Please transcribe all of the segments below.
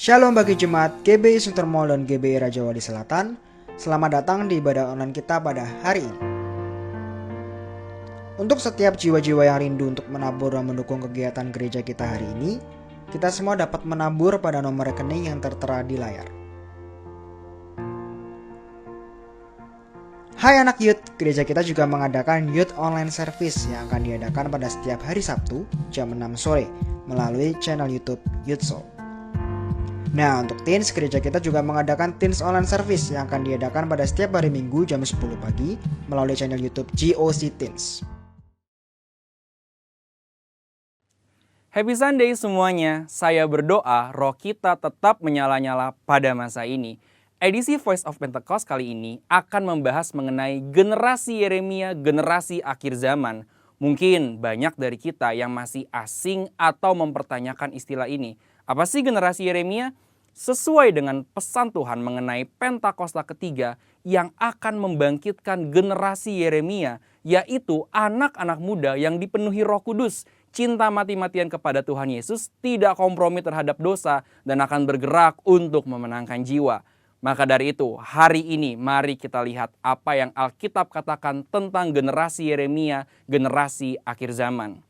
Shalom bagi jemaat GBI Sunter Mall dan GBI Raja Wali Selatan. Selamat datang di ibadah online kita pada hari ini. Untuk setiap jiwa-jiwa yang rindu untuk menabur dan mendukung kegiatan gereja kita hari ini, kita semua dapat menabur pada nomor rekening yang tertera di layar. Hai anak youth, gereja kita juga mengadakan youth online service yang akan diadakan pada setiap hari Sabtu jam 6 sore melalui channel YouTube Youth Soul. Nah, untuk teens, gereja kita juga mengadakan teens online service yang akan diadakan pada setiap hari Minggu jam 10 pagi melalui channel YouTube GOC Teens. Happy Sunday semuanya, saya berdoa roh kita tetap menyala-nyala pada masa ini. Edisi Voice of Pentecost kali ini akan membahas mengenai generasi Yeremia, generasi akhir zaman. Mungkin banyak dari kita yang masih asing atau mempertanyakan istilah ini. Apa sih generasi Yeremia? Sesuai dengan pesan Tuhan mengenai Pentakosta ketiga yang akan membangkitkan generasi Yeremia, yaitu anak-anak muda yang dipenuhi Roh Kudus, cinta mati-matian kepada Tuhan Yesus, tidak kompromi terhadap dosa, dan akan bergerak untuk memenangkan jiwa. Maka dari itu, hari ini mari kita lihat apa yang Alkitab katakan tentang generasi Yeremia, generasi akhir zaman.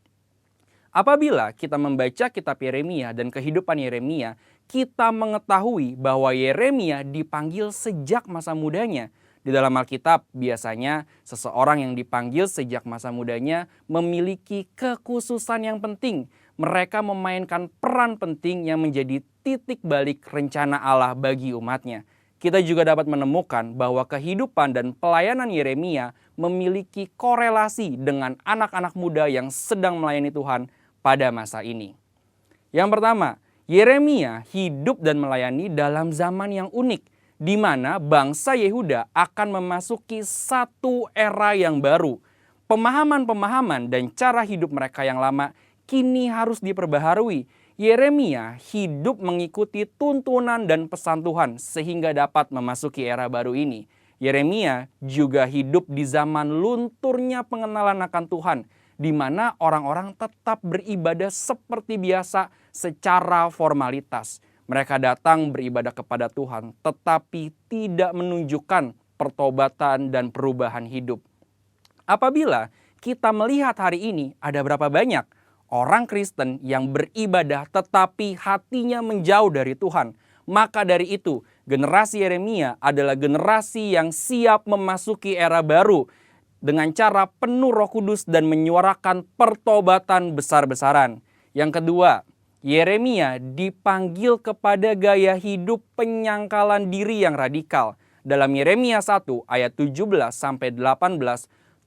Apabila kita membaca kitab Yeremia dan kehidupan Yeremia, kita mengetahui bahwa Yeremia dipanggil sejak masa mudanya. Di dalam Alkitab, biasanya seseorang yang dipanggil sejak masa mudanya memiliki kekhususan yang penting. Mereka memainkan peran penting yang menjadi titik balik rencana Allah bagi umatnya. Kita juga dapat menemukan bahwa kehidupan dan pelayanan Yeremia memiliki korelasi dengan anak-anak muda yang sedang melayani Tuhan pada masa ini. Yang pertama, Yeremia hidup dan melayani dalam zaman yang unik, di mana bangsa Yehuda akan memasuki satu era yang baru. Pemahaman-pemahaman dan cara hidup mereka yang lama kini harus diperbaharui. Yeremia hidup mengikuti tuntunan dan pesan Tuhan sehingga dapat memasuki era baru ini. Yeremia juga hidup di zaman lunturnya pengenalan akan Tuhan, di mana orang-orang tetap beribadah seperti biasa secara formalitas. Mereka datang beribadah kepada Tuhan, tetapi tidak menunjukkan pertobatan dan perubahan hidup. Apabila kita melihat hari ini, ada berapa banyak orang Kristen yang beribadah tetapi hatinya menjauh dari Tuhan. Maka dari itu, generasi Yeremia adalah generasi yang siap memasuki era baru dengan cara penuh Roh Kudus dan menyuarakan pertobatan besar-besaran. Yang kedua, Yeremia dipanggil kepada gaya hidup penyangkalan diri yang radikal. Dalam Yeremia 1 ayat 17-18,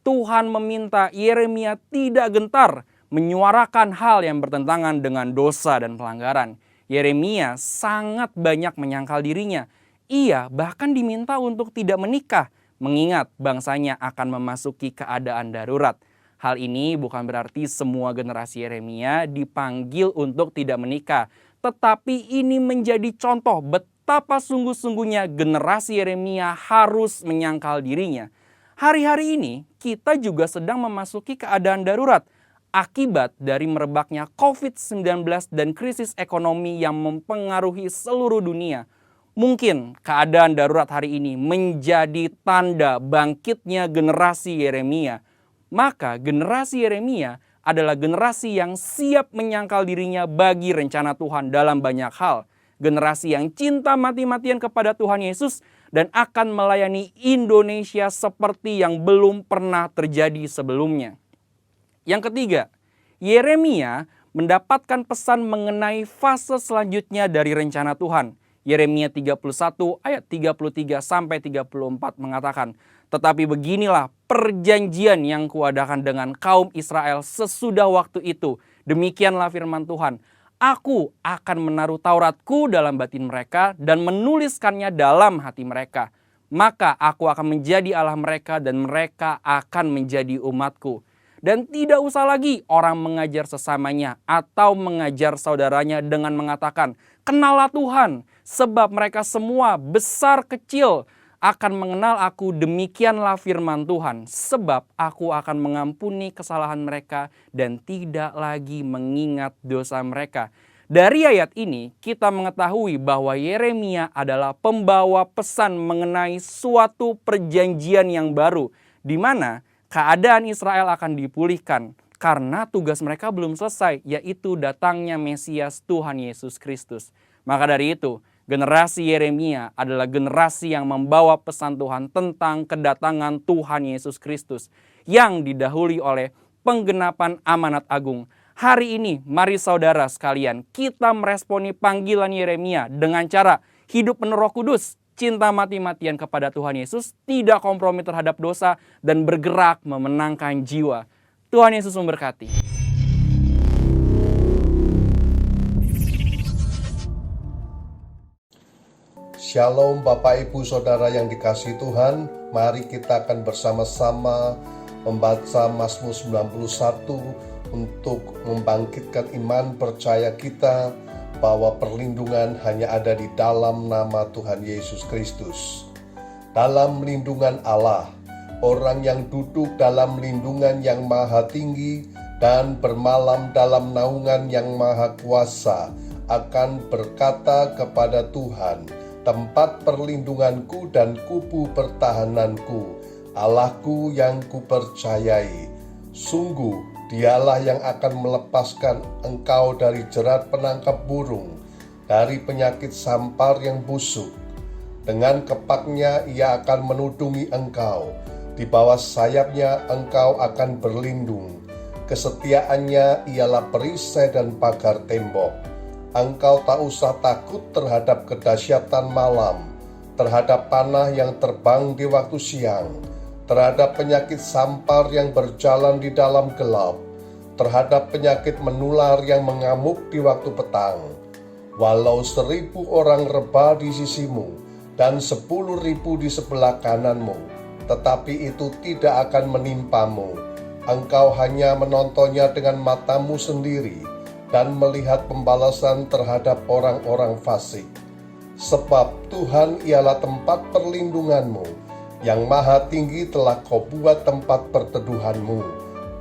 Tuhan meminta Yeremia tidak gentar menyuarakan hal yang bertentangan dengan dosa dan pelanggaran. Yeremia sangat banyak menyangkal dirinya. Ia bahkan diminta untuk tidak menikah, mengingat bangsanya akan memasuki keadaan darurat. Hal ini bukan berarti semua generasi Yeremia dipanggil untuk tidak menikah, tetapi ini menjadi contoh betapa sungguh-sungguhnya generasi Yeremia harus menyangkal dirinya. Hari-hari ini kita juga sedang memasuki keadaan darurat akibat dari merebaknya COVID-19 dan krisis ekonomi yang mempengaruhi seluruh dunia. Mungkin keadaan darurat hari ini menjadi tanda bangkitnya generasi Yeremia. Maka generasi Yeremia adalah generasi yang siap menyangkal dirinya bagi rencana Tuhan dalam banyak hal. Generasi yang cinta mati-matian kepada Tuhan Yesus dan akan melayani Indonesia seperti yang belum pernah terjadi sebelumnya. Yang ketiga, Yeremia mendapatkan pesan mengenai fase selanjutnya dari rencana Tuhan. Yeremia 31 ayat 33-34 mengatakan, "Tetapi beginilah perjanjian yang kuadakan dengan kaum Israel sesudah waktu itu. Demikianlah firman Tuhan. Aku akan menaruh Tauratku dalam batin mereka dan menuliskannya dalam hati mereka. Maka aku akan menjadi Allah mereka dan mereka akan menjadi umatku. Dan tidak usah lagi orang mengajar sesamanya atau mengajar saudaranya dengan mengatakan, 'Kenallah Tuhan,' sebab mereka semua besar kecil akan mengenal aku, demikianlah firman Tuhan. Sebab aku akan mengampuni kesalahan mereka dan tidak lagi mengingat dosa mereka." Dari ayat ini kita mengetahui bahwa Yeremia adalah pembawa pesan mengenai suatu perjanjian yang baru, di mana keadaan Israel akan dipulihkan karena tugas mereka belum selesai, yaitu datangnya Mesias Tuhan Yesus Kristus. Maka dari itu, generasi Yeremia adalah generasi yang membawa pesan Tuhan tentang kedatangan Tuhan Yesus Kristus yang didahului oleh penggenapan amanat agung. Hari ini, mari saudara sekalian, kita meresponi panggilan Yeremia dengan cara hidup penuh Roh Kudus, cinta mati-matian kepada Tuhan Yesus, tidak kompromi terhadap dosa, dan bergerak memenangkan jiwa. Tuhan Yesus memberkati. Shalom Bapak Ibu Saudara yang dikasihi Tuhan, mari kita akan bersama-sama membaca Mazmur 91 untuk membangkitkan iman percaya kita bahwa perlindungan hanya ada di dalam nama Tuhan Yesus Kristus. Dalam lindungan Allah, orang yang duduk dalam lindungan yang maha tinggi dan bermalam dalam naungan yang maha kuasa akan berkata kepada Tuhan, tempat perlindunganku dan kubu pertahananku, Allahku yang kupercayai. Sungguh, Dialah yang akan melepaskan engkau dari jerat penangkap burung, dari penyakit sampar yang busuk. Dengan kepaknya ia akan menudungi engkau, di bawah sayapnya engkau akan berlindung. Kesetiaannya ialah perisai dan pagar tembok. Engkau tak usah takut terhadap kedahsyatan malam, terhadap panah yang terbang di waktu siang, terhadap penyakit sampar yang berjalan di dalam gelap, terhadap penyakit menular yang mengamuk di waktu petang. Walau 1.000 orang rebah di sisimu dan 10.000 di sebelah kananmu, tetapi itu tidak akan menimpamu. Engkau hanya menontonnya dengan matamu sendiri dan melihat pembalasan terhadap orang-orang fasik. Sebab Tuhan ialah tempat perlindunganmu, yang maha tinggi telah kau buat tempat perteduhanmu.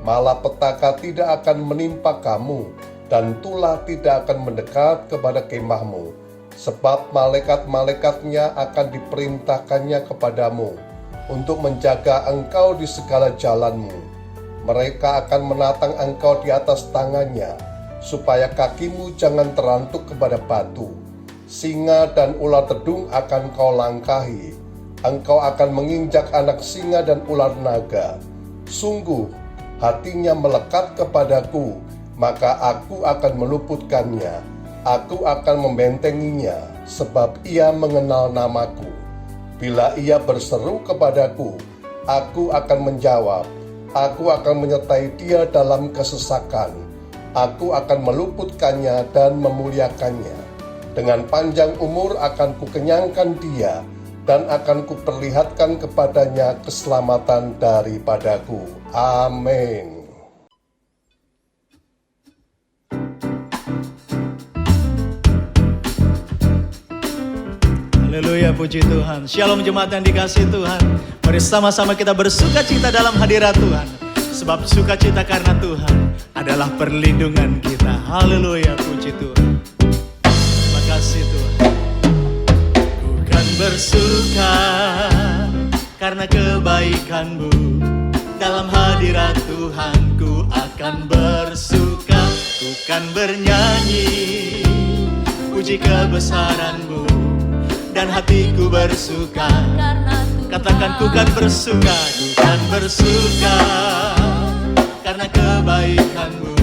Malapetaka tidak akan menimpa kamu, dan tulah tidak akan mendekat kepada kemahmu. Sebab malaikat-malaikatnya akan diperintahkannya kepadamu, untuk menjaga engkau di segala jalanmu. Mereka akan menatang engkau di atas tangannya, supaya kakimu jangan terantuk kepada batu. Singa dan ular tedung akan kau langkahi. Engkau akan menginjak anak singa dan ular naga. Sungguh, hatinya melekat kepadaku, maka aku akan meluputkannya. Aku akan membentenginya, sebab ia mengenal namaku. Bila ia berseru kepadaku, aku akan menjawab. Aku akan menyertai dia dalam kesesakan. Aku akan meluputkannya dan memuliakannya. Dengan panjang umur akan kukenyangkan dia, dan akan kuperlihatkan kepadanya keselamatan daripadaku. Amin. Haleluya, puji Tuhan. Shalom jemaat yang dikasihi Tuhan. Mari sama-sama kita bersuka cita dalam hadirat Tuhan. Sebab sukacita karena Tuhan adalah perlindungan kita. Haleluya, puji Tuhan. Terima kasih Tuhan. Bersuka karena kebaikan-Mu, dalam hadirat Tuhan ku akan bersuka. Ku kan bernyanyi puji kebesaran-Mu, dan hatiku bersuka. Katakan ku kan bersuka, ku kan bersuka karena kebaikan-Mu,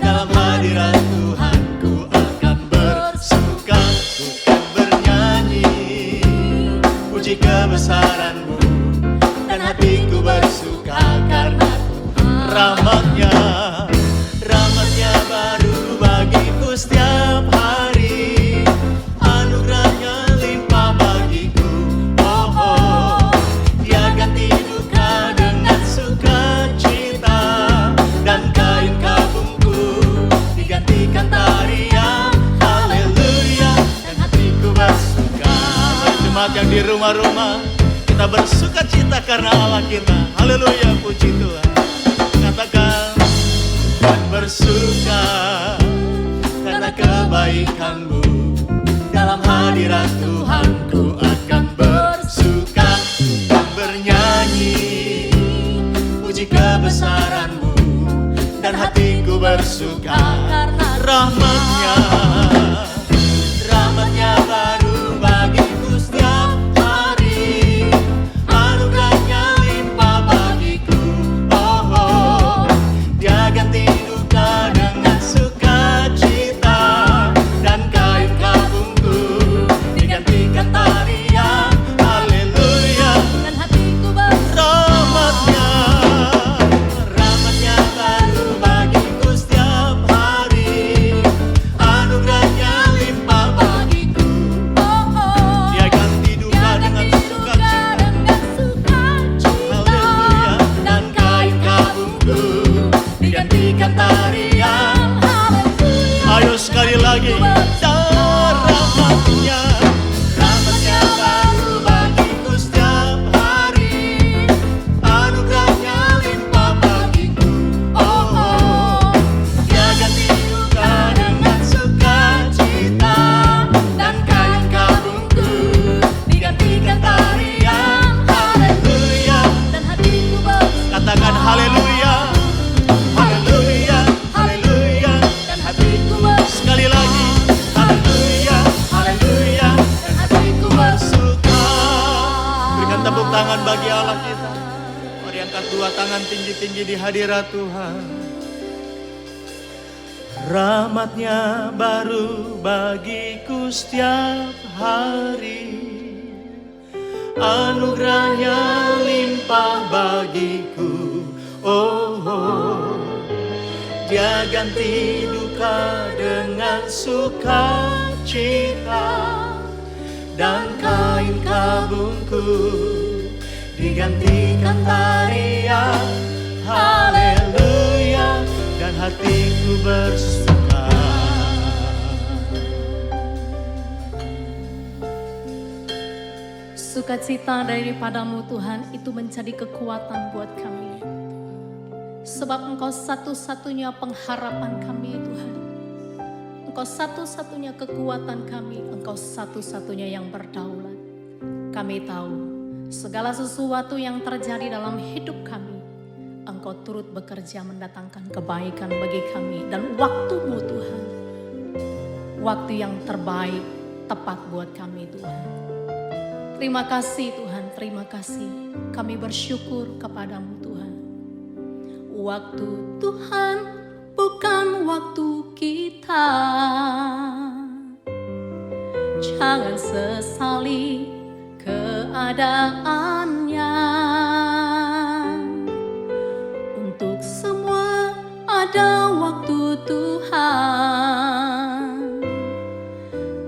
dalam hadirat Tuhan ku akan bersuka. Ku kan bernyanyi puji kebesaran-Mu, dan hatiku bersuka karena rahmat-Nya. Rahmat-Nya baru bagiku setiap hari, anugerah-Nya limpah bagiku. Oh, oh, Dia ganti duka dengan sukacita, dan kain kabungku digantikan tarian. Haleluya, dan hatiku bersuka. Jemaat yang di rumah-rumah, kita bersuka cita karena Allah kita. Haleluya, puji Tuhan. Katakan, dan bersuka karena kebaikan-Mu. Dalam hadirat Tuhan ku akan bersuka dan bernyanyi, puji kebesaran-Mu, dan hatiku bersuka karena rahmat-Nya. Rahmat-Nya baru bagiku setiap hari, anugerah-Nya limpah bagiku. Oh, oh. Dia ganti duka dengan sukacita, dan kain kabungku digantikan tarian. Haleluya. Dan hatiku Rahmat-Nya, rahmat-Nya baru bagiku setiap hari, anugerah-Nya limpah bagiku. oh, oh. Dia ganti duka Dia dengan ganti duka sukacita. dengan sukacita, Haleluya. Dan kain kabungku digantikan tarian. Haleluya. Ayo sekali lagi. Rahmat-Nya, rahmat-Nya baru bagiku setiap hari, anugerah-Nya limpah bagiku. Oh, oh. Dia ganti duka dengan sukacita, dan kain kabungku digantikan tarian. Haleluya. Dan hatiku Katakan haleluya, haleluya, haleluya. dan hatiku Sekali lagi, haleluya, haleluya. dan hatiku Bersuka. Berikan tepuk tangan bagi Allah kita. Mari angkat dua tangan tinggi-tinggi di hadirat Tuhan. Rahmat-Nya baru bagiku setiap hari, anugerah-Nya limpah bagiku. Oh, oh. Dia ganti duka dengan sukacita, dan kain kabungku digantikan tarian. Haleluya. Dan hatiku bersuka. Sukacita daripadamu Tuhan itu menjadi kekuatan buat kami. Sebab Engkau satu-satunya pengharapan kami Tuhan. Engkau satu-satunya kekuatan kami. Engkau satu-satunya yang berdaulat. Kami tahu segala sesuatu yang terjadi dalam hidup kami, Engkau turut bekerja mendatangkan kebaikan bagi kami. Dan waktu-Mu Tuhan, waktu yang terbaik tepat buat kami Tuhan. Terima kasih Tuhan, terima kasih. Kami bersyukur kepadamu Tuhan. Waktu Tuhan bukan waktu kita. Jangan sesali keadaannya. Untuk semua ada waktu Tuhan.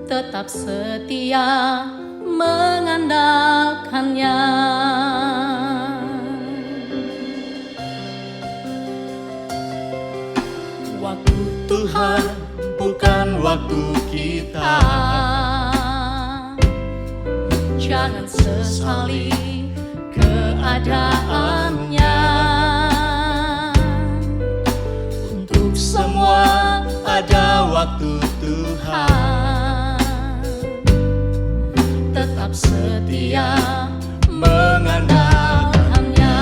Tetap setia mengandalkannya. Waktu Tuhan bukan waktu kita. Jangan sesali keadaannya. Untuk semua ada waktu Tuhan. Tetap setia mengandalkannya.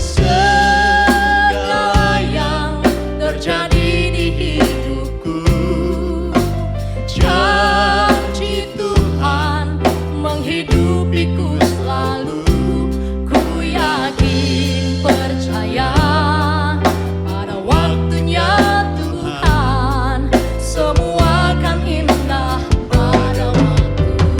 Segala yang terjadi di hidupku, Janji Tuhan menghidupiku selalu. Ku yakin percaya pada waktunya Tuhan semua akan indah pada waktunya.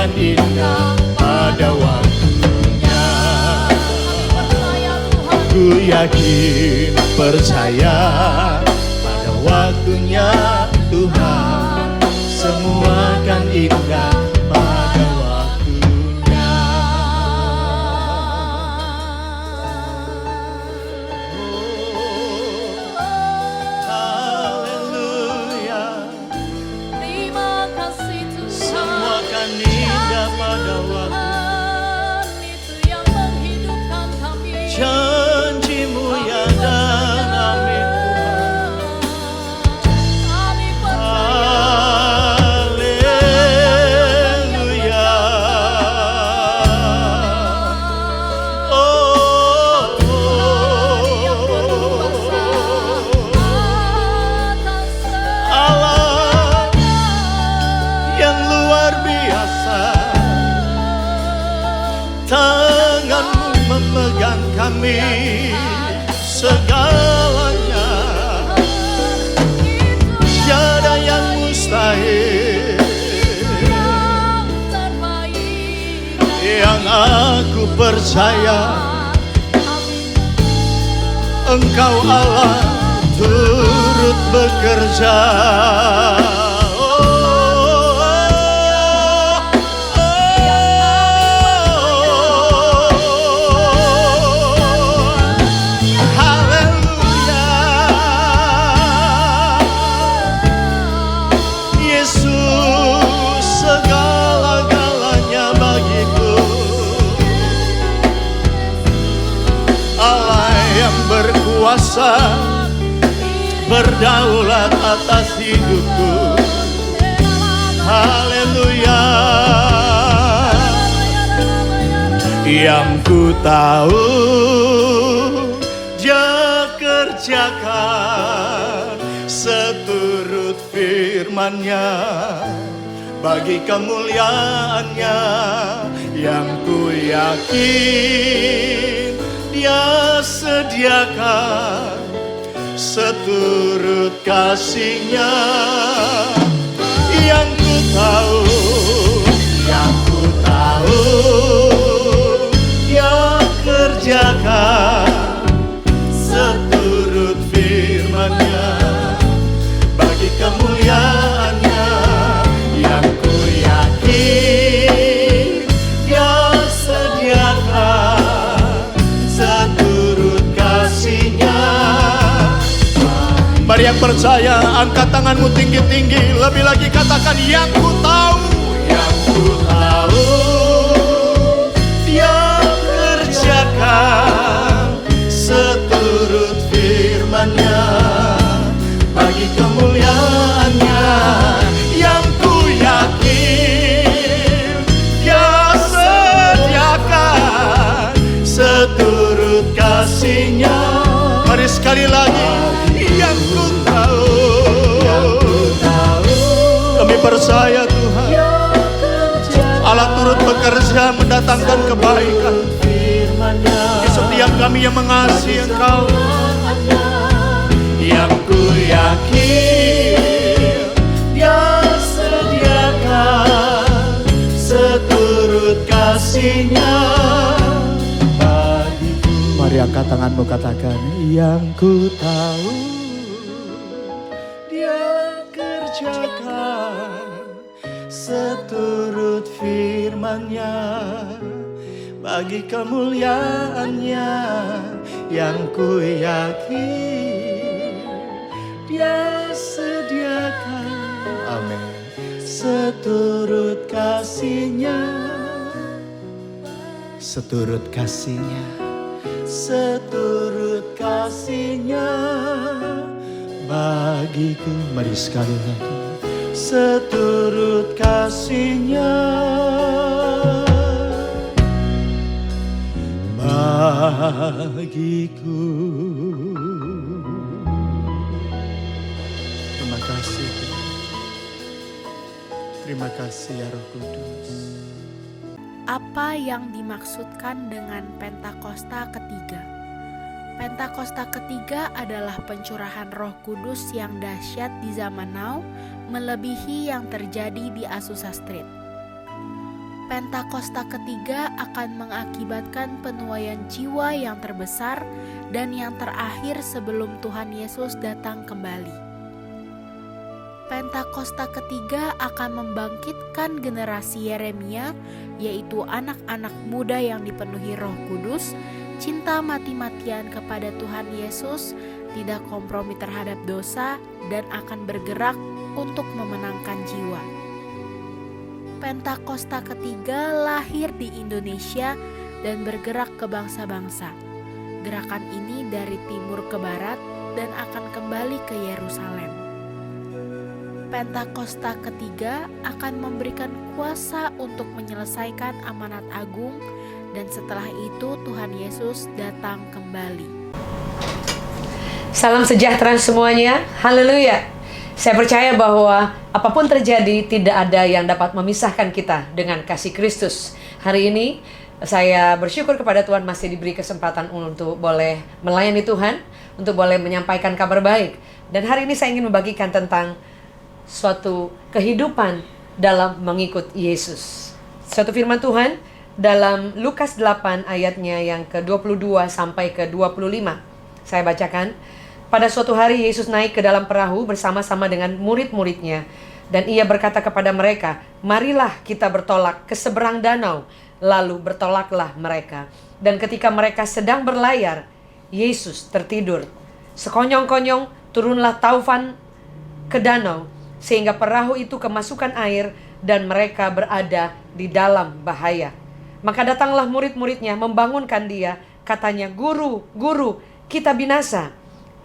akan indah pada waktunya. Ku yakin percaya pada waktunya Tuhan, semua akan indah pada waktunya. Haleluya. Terima kasih Tuhan. Semua akan indah pada waktu. Itu yang menghidupkan kami. Janji-Mu ya dan amin Tuhan. Kami percaya. Haleluya. Oh, Yang berkuasa atas Allah yang luar biasa, tangan-Mu memegang kami segalanya. Tiada yang mustahil yang terbaik. yang aku percaya. Engkau Allah turut bekerja. Haleluya. Yesus segala-galanya bagiku. Allah yang berkuasa berdaulat atas hidupku. Haleluya. Yang ku tahu Dia kerjakan seturut firman-Nya bagi kemuliaan-Nya. Yang ku yakin Dia sediakan seturut kasih-Nya. Yang ku tahu Dia kerjakan seturut firman-Nya bagi kemuliaan-Nya. Yang ku yakin Dia sediakan seturut kasih-Nya. Mari yang percaya angkat tanganmu tinggi-tinggi, lebih lagi katakan yang ku tahu Dia kerjakan seturut firman-Nya bagi kemuliaan-Nya. Yang ku yakin Dia sediakan seturut kasih-Nya. Mari sekali lagi, yang ku tahu. Kami percaya Tuhan, Allah turut bekerja mendatangkan kebaikan di setiap kami yang mengasihi Engkau. Yang ku yakin Dia sediakan seturut kasih-Nya bagiku. Mari angkat tanganmu, katakan yang ku tahu Dia kerjakan seturut firman-Nya bagi kemuliaan-Nya. Yang ku yakin Dia sediakan, amin, seturut kasih-Nya, seturut kasih-Nya, seturut kasih-Nya bagiku. Mari sekali lagi, seturut kasih-Nya bagiku. Terima kasih, terima kasih ya Roh Kudus. Apa yang dimaksudkan dengan Pentakosta ketiga? Pentakosta ketiga adalah pencurahan Roh Kudus yang dahsyat di zaman now, melebihi yang terjadi di Azusa Street. Pentakosta ketiga akan mengakibatkan penuaian jiwa yang terbesar dan yang terakhir sebelum Tuhan Yesus datang kembali. Pentakosta ketiga akan membangkitkan generasi Yeremia, yaitu anak-anak muda yang dipenuhi Roh Kudus, cinta mati-matian kepada Tuhan Yesus, tidak kompromi terhadap dosa, dan akan bergerak untuk memenangkan jiwa. Pentakosta ketiga lahir di Indonesia dan bergerak ke bangsa-bangsa. Gerakan ini dari timur ke barat dan akan kembali ke Yerusalem. Pentakosta ketiga akan memberikan kuasa untuk menyelesaikan amanat agung, dan setelah itu Tuhan Yesus datang kembali. Salam sejahtera semuanya, haleluya. Saya percaya bahwa apapun terjadi, tidak ada yang dapat memisahkan kita dengan kasih Kristus. Hari ini saya bersyukur kepada Tuhan masih diberi kesempatan untuk boleh melayani Tuhan, untuk boleh menyampaikan kabar baik. Dan hari ini saya ingin membagikan tentang suatu kehidupan dalam mengikut Yesus. Suatu firman Tuhan dalam Lukas 8 ayatnya yang ke-22 sampai ke-25. Saya bacakan. Pada suatu hari Yesus naik ke dalam perahu bersama-sama dengan murid-muridnya. Dan ia berkata kepada mereka, "Marilah kita bertolak ke seberang danau." Lalu bertolaklah mereka. Dan ketika mereka sedang berlayar, Yesus tertidur. Sekonyong-konyong turunlah taufan ke danau, sehingga perahu itu kemasukan air dan mereka berada di dalam bahaya. Maka datanglah murid-muridnya membangunkan dia. Katanya, "Guru, Guru, kita binasa."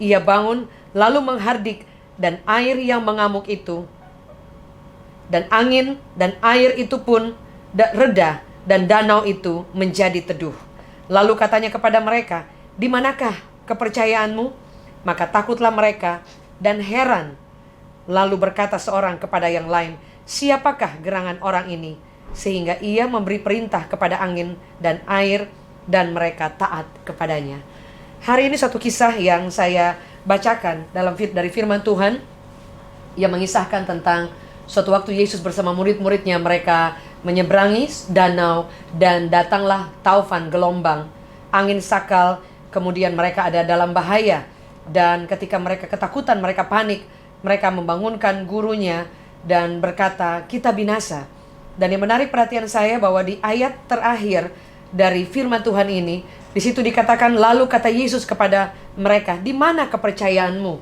Ia bangun lalu menghardik, dan air yang mengamuk itu dan angin dan air itu pun reda, dan danau itu menjadi teduh. Lalu katanya kepada mereka, "Di manakah kepercayaanmu?" Maka takutlah mereka dan heran. Lalu berkata seorang kepada yang lain, "Siapakah gerangan orang ini sehingga ia memberi perintah kepada angin dan air dan mereka taat kepadanya?" Hari ini satu kisah yang saya bacakan dari firman Tuhan yang mengisahkan tentang suatu waktu Yesus bersama murid-muridnya, mereka menyeberangi danau dan datanglah taufan, gelombang, angin sakal, kemudian mereka ada dalam bahaya. Dan ketika mereka ketakutan, mereka panik, mereka membangunkan gurunya dan berkata, "Kita binasa." Dan yang menarik perhatian saya bahwa di ayat terakhir dari firman Tuhan ini, di situ dikatakan, lalu kata Yesus kepada mereka, "Di mana kepercayaanmu?"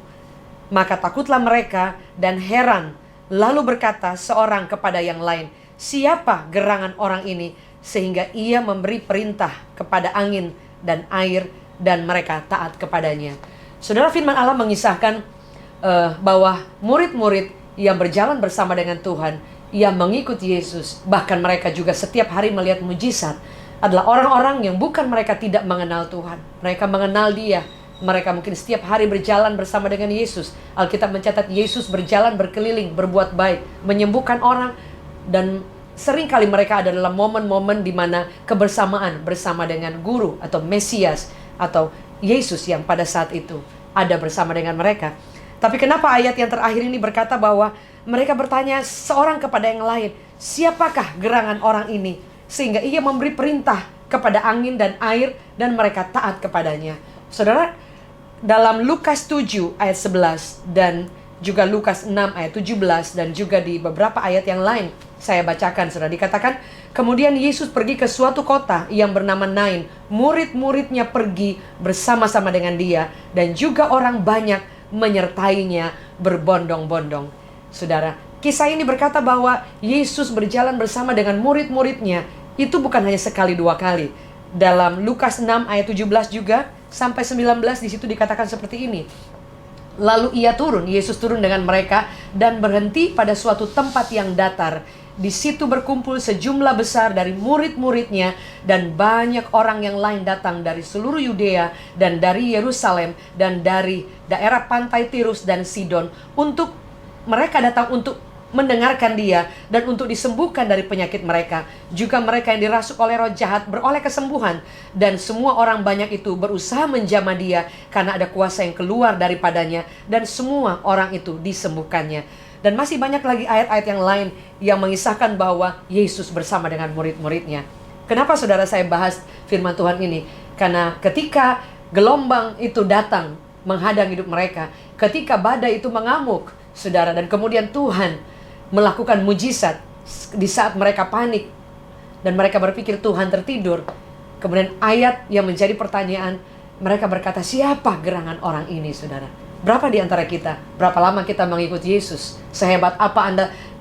Maka takutlah mereka dan heran. Lalu berkata seorang kepada yang lain, "Siapa gerangan orang ini sehingga ia memberi perintah kepada angin dan air dan mereka taat kepadanya?" Saudara, firman Allah mengisahkan bahwa murid-murid yang berjalan bersama dengan Tuhan, yang mengikut Yesus, bahkan mereka juga setiap hari melihat mujizat, adalah orang-orang yang bukan mereka tidak mengenal Tuhan. Mereka mengenal Dia. Mereka mungkin setiap hari berjalan bersama dengan Yesus. Alkitab mencatat Yesus berjalan berkeliling, berbuat baik, menyembuhkan orang. Dan seringkali mereka ada dalam momen-momen di mana kebersamaan bersama dengan guru atau Mesias atau Yesus yang pada saat itu ada bersama dengan mereka. Tapi kenapa ayat yang terakhir ini berkata bahwa mereka bertanya seorang kepada yang lain, "Siapakah gerangan orang ini sehingga ia memberi perintah kepada angin dan air dan mereka taat kepadanya?" Saudara, dalam Lukas 7 ayat 11 dan juga Lukas 6 ayat 17 dan juga di beberapa ayat yang lain saya bacakan, saudara, dikatakan, kemudian Yesus pergi ke suatu kota yang bernama Nain. Murid-muridnya pergi bersama-sama dengan dia dan juga orang banyak menyertainya berbondong-bondong. Saudara, kisah ini berkata bahwa Yesus berjalan bersama dengan murid-muridnya. Itu bukan hanya sekali dua kali. Dalam Lukas 6 ayat 17 juga sampai 19 di situ dikatakan seperti ini. Lalu Yesus turun dengan mereka dan berhenti pada suatu tempat yang datar. Di situ berkumpul sejumlah besar dari murid-muridnya dan banyak orang yang lain datang dari seluruh Yudea dan dari Yerusalem dan dari daerah pantai Tirus dan Sidon. Mereka datang untuk mendengarkan dia dan untuk disembuhkan dari penyakit mereka. Juga mereka yang dirasuk oleh roh jahat beroleh kesembuhan. Dan semua orang banyak itu berusaha menjamah dia karena ada kuasa yang keluar daripadanya. Dan semua orang itu disembuhkannya. Dan masih banyak lagi ayat-ayat yang lain yang mengisahkan bahwa Yesus bersama dengan murid-muridnya. Kenapa saudara saya bahas firman Tuhan ini? Karena ketika gelombang itu datang menghadang hidup mereka, ketika badai itu mengamuk, saudara, dan kemudian Tuhan melakukan mujizat di saat mereka panik dan mereka berpikir Tuhan tertidur. Kemudian ayat yang menjadi pertanyaan, mereka berkata, siapa gerangan orang ini, saudara? Berapa di antara kita, berapa lama kita mengikuti Yesus? Sehebat apa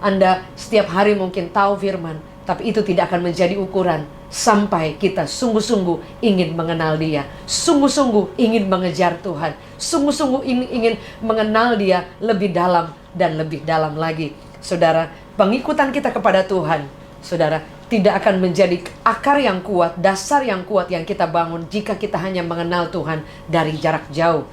Anda setiap hari mungkin tahu firman, tapi itu tidak akan menjadi ukuran sampai kita sungguh-sungguh ingin mengenal Dia, sungguh-sungguh ingin mengejar Tuhan, sungguh-sungguh ingin mengenal Dia lebih dalam dan lebih dalam lagi. Saudara, pengikutan kita kepada Tuhan, saudara, tidak akan menjadi akar yang kuat, dasar yang kuat yang kita bangun jika kita hanya mengenal Tuhan dari jarak jauh.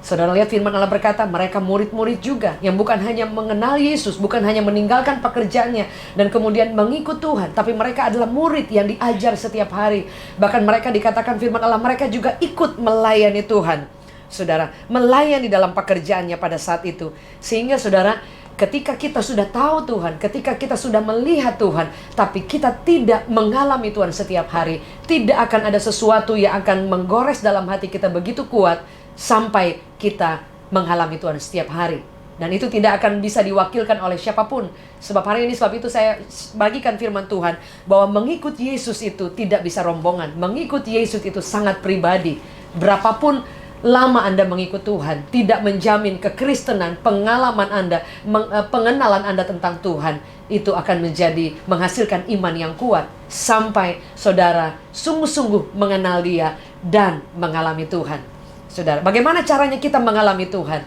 Saudara lihat firman Allah berkata, mereka murid-murid juga yang bukan hanya mengenal Yesus, bukan hanya meninggalkan pekerjaannya dan kemudian mengikut Tuhan, tapi mereka adalah murid yang diajar setiap hari. Bahkan mereka dikatakan firman Allah, mereka juga ikut melayani Tuhan. Saudara, melayani dalam pekerjaannya pada saat itu. Sehingga saudara, ketika kita sudah tahu Tuhan, ketika kita sudah melihat Tuhan, tapi kita tidak mengalami Tuhan setiap hari, tidak akan ada sesuatu yang akan menggores dalam hati kita begitu kuat sampai kita mengalami Tuhan setiap hari. Dan itu tidak akan bisa diwakilkan oleh siapapun. Sebab itu saya bagikan firman Tuhan bahwa mengikut Yesus itu tidak bisa rombongan. Mengikut Yesus itu sangat pribadi. Berapapun lama Anda mengikut Tuhan, tidak menjamin kekristenan, pengalaman Anda, pengenalan Anda tentang Tuhan itu akan menghasilkan iman yang kuat sampai saudara sungguh-sungguh mengenal Dia dan mengalami Tuhan. Saudara, bagaimana caranya kita mengalami Tuhan?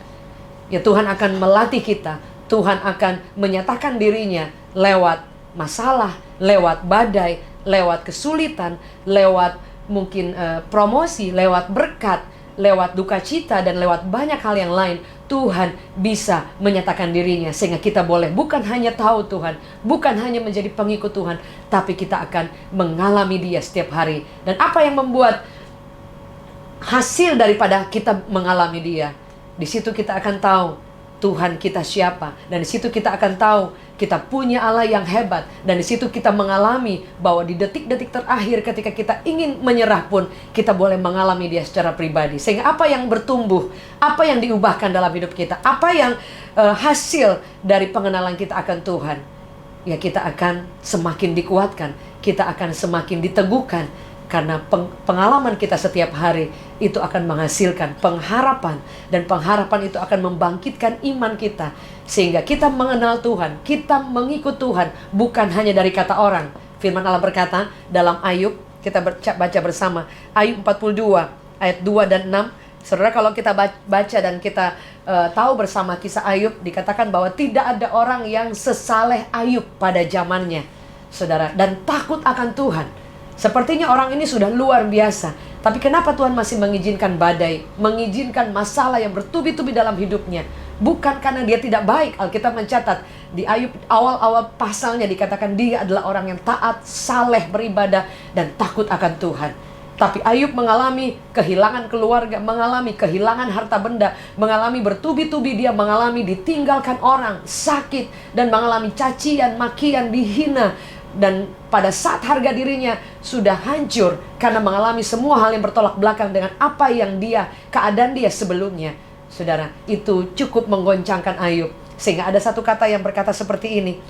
Ya, Tuhan akan melatih kita. Tuhan akan menyatakan dirinya lewat masalah, lewat badai, lewat kesulitan, lewat mungkin promosi, lewat berkat, lewat duka cita, dan lewat banyak hal yang lain. Tuhan bisa menyatakan dirinya sehingga kita boleh bukan hanya tahu Tuhan, bukan hanya menjadi pengikut Tuhan, tapi kita akan mengalami Dia setiap hari. Dan apa yang membuat hasil daripada kita mengalami Dia? Di situ kita akan tahu Tuhan kita siapa, dan di situ kita akan tahu kita punya Allah yang hebat, dan di situ kita mengalami bahwa di detik-detik terakhir ketika kita ingin menyerah pun kita boleh mengalami Dia secara pribadi. Sehingga apa yang bertumbuh, apa yang diubahkan dalam hidup kita, apa yang hasil dari pengenalan kita akan Tuhan, ya kita akan semakin dikuatkan, kita akan semakin diteguhkan. Karena pengalaman kita setiap hari itu akan menghasilkan pengharapan, dan pengharapan itu akan membangkitkan iman kita sehingga kita mengenal Tuhan, kita mengikut Tuhan bukan hanya dari kata orang. Firman Allah berkata dalam Ayub, kita baca bersama Ayub 42 ayat 2 dan 6. Saudara, kalau kita baca dan kita tahu bersama kisah Ayub, dikatakan bahwa tidak ada orang yang sesaleh Ayub pada zamannya, saudara, dan takut akan Tuhan. Sepertinya orang ini sudah luar biasa. Tapi kenapa Tuhan masih mengizinkan badai, mengizinkan masalah yang bertubi-tubi dalam hidupnya? Bukan karena dia tidak baik. Alkitab mencatat di Ayub awal-awal pasalnya dikatakan dia adalah orang yang taat, saleh, beribadah, dan takut akan Tuhan. Tapi Ayub mengalami kehilangan keluarga, mengalami kehilangan harta benda, mengalami bertubi-tubi dia mengalami ditinggalkan orang, sakit, dan mengalami cacian, makian, dihina. Dan pada saat harga dirinya sudah hancur karena mengalami semua hal yang bertolak belakang dengan apa yang keadaan dia sebelumnya. Saudara, itu cukup menggoncangkan Ayub. Sehingga ada satu kata yang berkata seperti ini.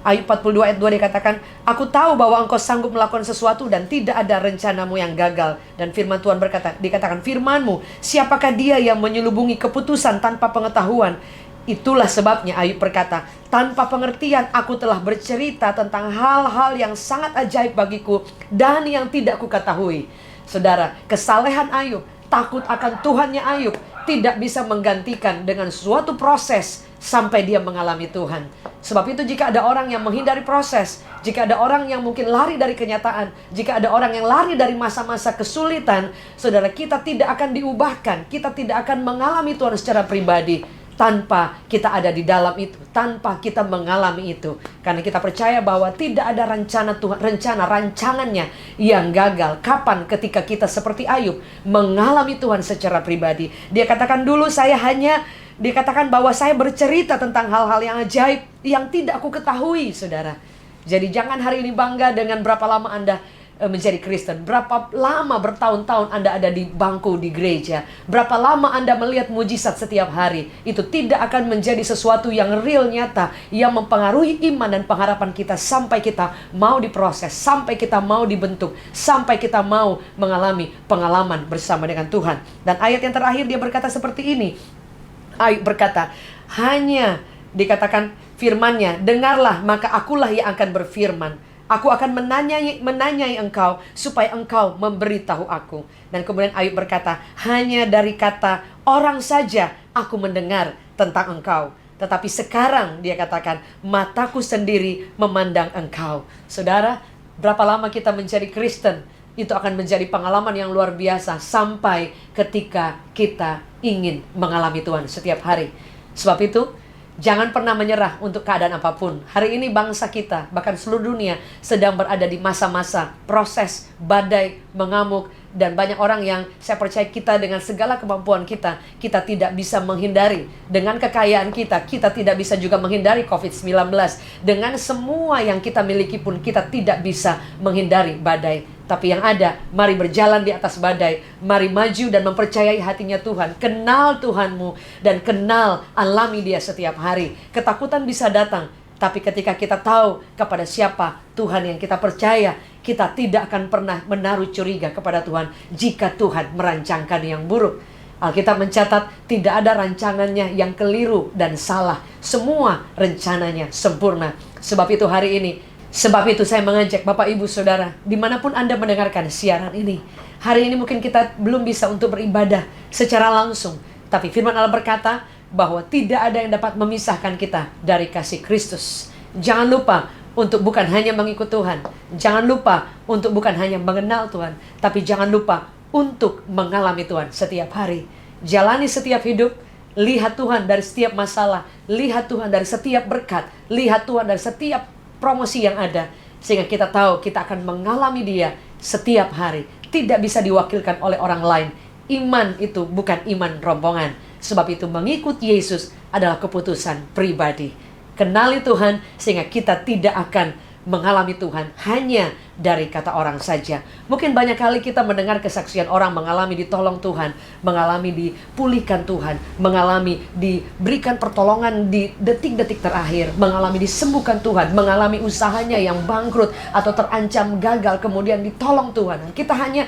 Ayub 42 ayat 2 dikatakan, aku tahu bahwa engkau sanggup melakukan sesuatu dan tidak ada rencanamu yang gagal. Dan firman Tuhan dikatakan firmanmu, siapakah dia yang menyelubungi keputusan tanpa pengetahuan? Itulah sebabnya Ayub berkata, tanpa pengertian aku telah bercerita tentang hal-hal yang sangat ajaib bagiku dan yang tidak kuketahui. Saudara, kesalehan Ayub, takut akan Tuhannya Ayub tidak bisa menggantikan dengan suatu proses sampai dia mengalami Tuhan. Sebab itu jika ada orang yang menghindari proses, jika ada orang yang mungkin lari dari kenyataan, jika ada orang yang lari dari masa-masa kesulitan, saudara, kita tidak akan diubahkan, kita tidak akan mengalami Tuhan secara pribadi tanpa kita ada di dalam itu, tanpa kita mengalami itu. Karena kita percaya bahwa tidak ada rencana Tuhan, rancangannya yang gagal. Kapan? Ketika kita seperti Ayub mengalami Tuhan secara pribadi. Dia katakan dulu saya hanya Dia katakan bahwa saya bercerita tentang hal-hal yang ajaib yang tidak aku ketahui, saudara. Jadi jangan hari ini bangga dengan berapa lama Anda menjadi Kristen. Berapa lama bertahun-tahun Anda ada di bangku di gereja. Berapa lama Anda melihat mujizat setiap hari. Itu tidak akan menjadi sesuatu yang real, nyata, yang mempengaruhi iman dan pengharapan kita sampai kita mau diproses, sampai kita mau dibentuk, sampai kita mau mengalami pengalaman bersama dengan Tuhan. Dan ayat yang terakhir dia berkata seperti ini. Ayub berkata, hanya dikatakan firman-Nya, dengarlah maka akulah yang akan berfirman. Aku akan menanyai engkau supaya engkau memberitahu aku. Dan kemudian Ayub berkata, hanya dari kata orang saja aku mendengar tentang engkau. Tetapi sekarang dia katakan, mataku sendiri memandang engkau. Saudara, berapa lama kita menjadi Kristen, itu akan menjadi pengalaman yang luar biasa sampai ketika kita ingin mengalami Tuhan setiap hari. Sebab itu, jangan pernah menyerah untuk keadaan apapun. Hari ini bangsa kita, bahkan seluruh dunia sedang berada di masa-masa proses, badai, mengamuk. Dan banyak orang yang saya percaya kita dengan segala kemampuan kita tidak bisa menghindari. Dengan kekayaan kita tidak bisa juga menghindari COVID-19. Dengan semua yang kita miliki pun kita tidak bisa menghindari badai. Tapi yang ada, mari berjalan di atas badai. Mari maju dan mempercayai hatinya Tuhan. Kenal Tuhanmu dan kenal, alami Dia setiap hari. Ketakutan bisa datang, tapi ketika kita tahu kepada siapa Tuhan yang kita percaya, kita tidak akan pernah menaruh curiga kepada Tuhan jika Tuhan merancangkan yang buruk. Alkitab mencatat tidak ada rancangannya yang keliru dan salah. Semua rencananya sempurna. Sebab itu hari ini, sebab itu saya mengajak Bapak Ibu Saudara, dimanapun Anda mendengarkan siaran ini, hari ini mungkin kita belum bisa untuk beribadah secara langsung, tapi firman Allah berkata bahwa tidak ada yang dapat memisahkan kita dari kasih Kristus. Jangan lupa untuk bukan hanya mengikut Tuhan, jangan lupa untuk bukan hanya mengenal Tuhan, tapi jangan lupa untuk mengalami Tuhan setiap hari. Jalani setiap hidup, lihat Tuhan dari setiap masalah, lihat Tuhan dari setiap berkat, lihat Tuhan dari setiap promosi yang ada, sehingga kita tahu kita akan mengalami Dia setiap hari. Tidak bisa diwakilkan oleh orang lain. Iman itu bukan iman rombongan. Sebab itu mengikut Yesus adalah keputusan pribadi. Kenali Tuhan sehingga kita tidak akan mengalami Tuhan hanya dari kata orang saja. Mungkin banyak kali kita mendengar kesaksian orang mengalami ditolong Tuhan, mengalami dipulihkan Tuhan, mengalami diberikan pertolongan di detik-detik terakhir, mengalami disembuhkan Tuhan, mengalami usahanya yang bangkrut atau terancam gagal kemudian ditolong Tuhan. Kita hanya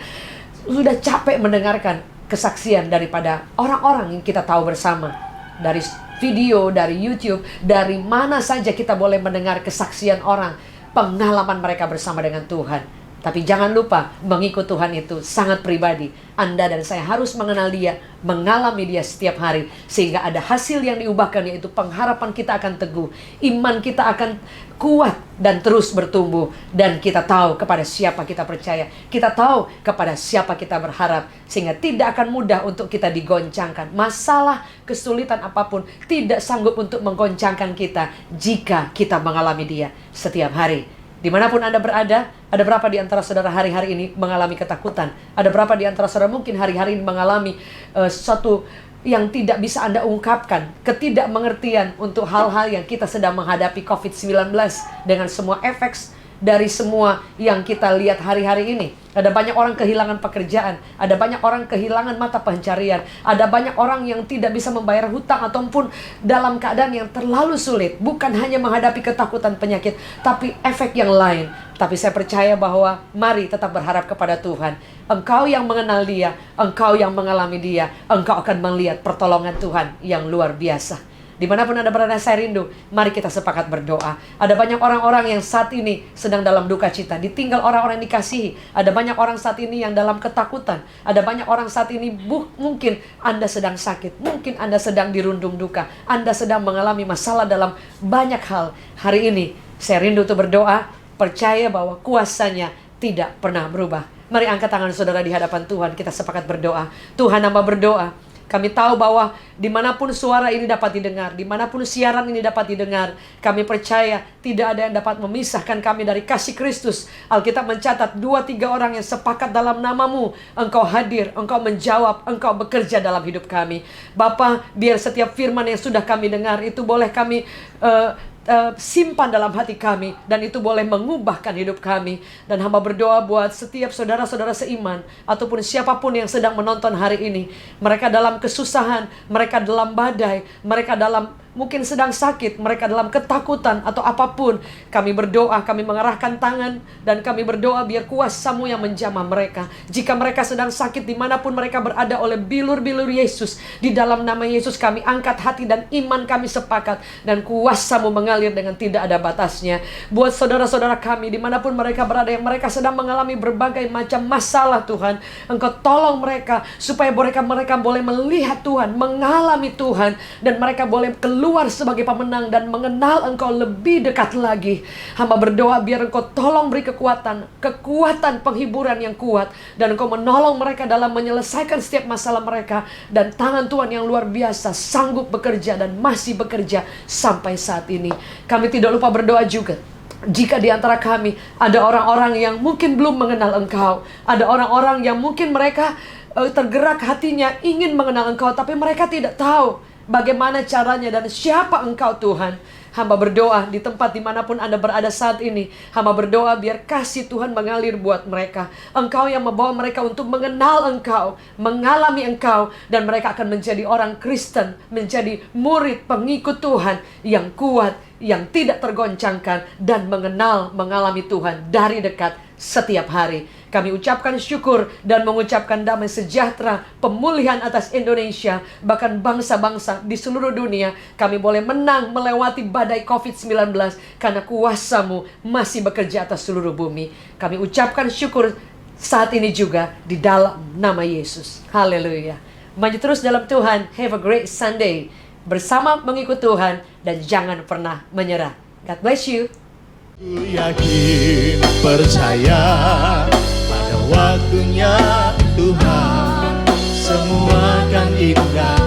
sudah capek mendengarkan kesaksian daripada orang-orang yang kita tahu bersama. Dari video, dari YouTube, dari mana saja kita boleh mendengar kesaksian orang, pengalaman mereka bersama dengan Tuhan. Tapi jangan lupa, mengikut Tuhan itu sangat pribadi. Anda dan saya harus mengenal Dia, mengalami Dia setiap hari, sehingga ada hasil yang diubahkan, yaitu pengharapan kita akan teguh, iman kita akan kuat dan terus bertumbuh, dan kita tahu kepada siapa kita percaya, kita tahu kepada siapa kita berharap, sehingga tidak akan mudah untuk kita digoncangkan. Masalah, kesulitan apapun tidak sanggup untuk menggoncangkan kita jika kita mengalami Dia setiap hari. Dimanapun Anda berada, ada berapa di antara saudara hari-hari ini mengalami ketakutan? Ada berapa di antara saudara mungkin hari-hari ini mengalami sesuatu yang tidak bisa Anda ungkapkan, ketidakmengertian untuk hal-hal yang kita sedang menghadapi COVID-19 dengan semua efek dari semua yang kita lihat hari-hari ini. Ada banyak orang kehilangan pekerjaan, ada banyak orang kehilangan mata pencarian, ada banyak orang yang tidak bisa membayar hutang ataupun dalam keadaan yang terlalu sulit. Bukan hanya menghadapi ketakutan penyakit, tapi efek yang lain. Tapi saya percaya bahwa mari tetap berharap kepada Tuhan. Engkau yang mengenal Dia, engkau yang mengalami Dia, engkau akan melihat pertolongan Tuhan yang luar biasa. Dimanapun Anda berada, saya rindu, mari kita sepakat berdoa. Ada banyak orang-orang yang saat ini sedang dalam duka cita, ditinggal orang-orang yang dikasihi. Ada banyak orang saat ini yang dalam ketakutan. Ada banyak orang saat ini, mungkin Anda sedang sakit, mungkin Anda sedang dirundung duka, Anda sedang mengalami masalah dalam banyak hal. Hari ini, saya rindu untuk berdoa, percaya bahwa kuasanya tidak pernah berubah. Mari angkat tangan saudara di hadapan Tuhan, kita sepakat berdoa. Tuhan, hamba berdoa, Kami tahu bahwa dimanapun suara ini dapat didengar, dimanapun siaran ini dapat didengar, kami percaya tidak ada yang dapat memisahkan kami dari kasih Kristus. Alkitab mencatat 2-3 orang yang sepakat dalam namamu, Engkau hadir, Engkau menjawab, Engkau bekerja dalam hidup kami. Bapa, biar setiap firman yang sudah kami dengar itu boleh kami simpan dalam hati kami, dan itu boleh mengubahkan hidup kami. Dan hamba berdoa buat setiap saudara-saudara seiman ataupun siapapun yang sedang menonton hari ini, mereka dalam kesusahan, mereka dalam badai, mereka dalam mungkin sedang sakit, mereka dalam ketakutan atau apapun, kami berdoa, kami mengarahkan tangan dan kami berdoa biar kuasa-Mu yang menjamah mereka. Jika mereka sedang sakit dimanapun mereka berada oleh bilur-bilur Yesus, di dalam nama Yesus kami angkat hati dan iman kami sepakat, dan kuasa-Mu mengalir dengan tidak ada batasnya. Buat saudara-saudara kami dimanapun mereka berada yang mereka sedang mengalami berbagai macam masalah, Tuhan, Engkau tolong mereka supaya mereka boleh melihat Tuhan, mengalami Tuhan, dan mereka boleh keluar sebagai pemenang dan mengenal Engkau lebih dekat lagi. Hamba berdoa biar Engkau tolong beri kekuatan penghiburan yang kuat, dan Engkau menolong mereka dalam menyelesaikan setiap masalah mereka, dan tangan Tuhan yang luar biasa sanggup bekerja dan masih bekerja sampai saat ini. Kami tidak lupa berdoa juga, jika di antara kami ada orang-orang yang mungkin belum mengenal Engkau, ada orang-orang yang mungkin mereka tergerak hatinya ingin mengenal Engkau, tapi mereka tidak tahu bagaimana caranya dan siapa Engkau, Tuhan. Hamba berdoa di tempat dimanapun Anda berada saat ini, hamba berdoa biar kasih Tuhan mengalir buat mereka. Engkau yang membawa mereka untuk mengenal Engkau, mengalami Engkau, dan mereka akan menjadi orang Kristen, menjadi murid pengikut Tuhan yang kuat, yang tidak tergoncangkan, dan mengalami Tuhan dari dekat setiap hari. Kami ucapkan syukur dan mengucapkan damai sejahtera, pemulihan atas Indonesia, bahkan bangsa-bangsa di seluruh dunia. Kami boleh menang melewati badai COVID-19 karena kuasa-Mu masih bekerja atas seluruh bumi. Kami ucapkan syukur saat ini juga di dalam nama Yesus. Haleluya. Maju terus dalam Tuhan. Have a great Sunday. Bersama mengikut Tuhan dan jangan pernah menyerah. God bless you. Ku yakin percaya pada waktunya Tuhan semua akan indah.